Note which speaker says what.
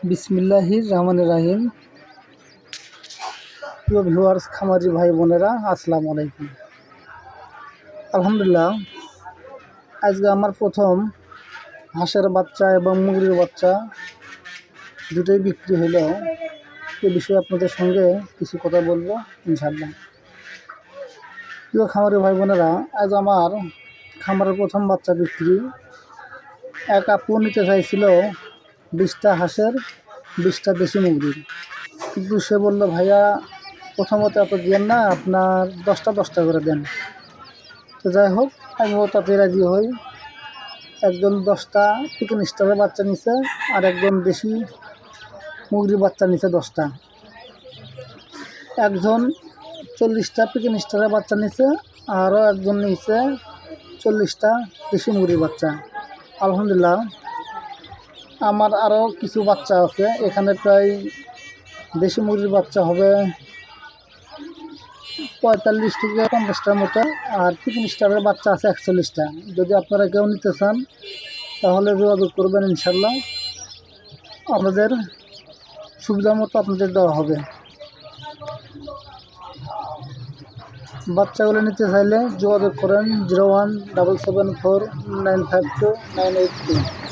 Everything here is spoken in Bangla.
Speaker 1: বিসমিল্লাহির রহমানির রহিম। প্রিয় ভিউয়ার্স, খামারি ভাই বোনেরা, আসসালামু আলাইকুম। আলহামদুলিল্লাহ, আজকে আমার প্রথম হাঁসের বাচ্চা এবং মুরগির বাচ্চা দুটোই বিক্রি হলো। এ বিষয়ে আপনাদের সঙ্গে কিছু কথা বলবো ইনশাআল্লাহ। প্রিয় খামারি ভাই বোনেরা, আজ আমার খামারের প্রথম বাচ্চা বিক্রি। এক আপু নিতে চাইছিল 20টা হাঁসের 20টা দেশি মুরগির, কিন্তু সে বললো, ভাইয়া প্রথমত এত দেন না, আপনার 10টা করে দেন। তো যাই হোক, আমিও তাতে রাজি হই। একজন 10টা চিকেন স্টারের বাচ্চা নিছে, আর একজন দেশি মুরগির বাচ্চা নিছে 10টা। একজন 40টা চিকেন স্টারের বাচ্চা নিছে, আরও একজন নিছে 40টা দেশি মুরগির বাচ্চা। আলহামদুলিল্লাহ, আমার আরও কিছু বাচ্চা আছে। এখানে প্রায় দেশি মুরগির বাচ্চা হবে 45 থেকে 50টার মতো, আর চিকেন স্টারের বাচ্চা আছে 41টা। যদি আপনারা কেউ নিতে চান তাহলে যোগাযোগ করবেন, ইনশাল্লাহ আপনাদের সুবিধা মতো আপনাদের দেওয়া হবে। বাচ্চাগুলো নিতে চাইলে যোগাযোগ করেন 0177495298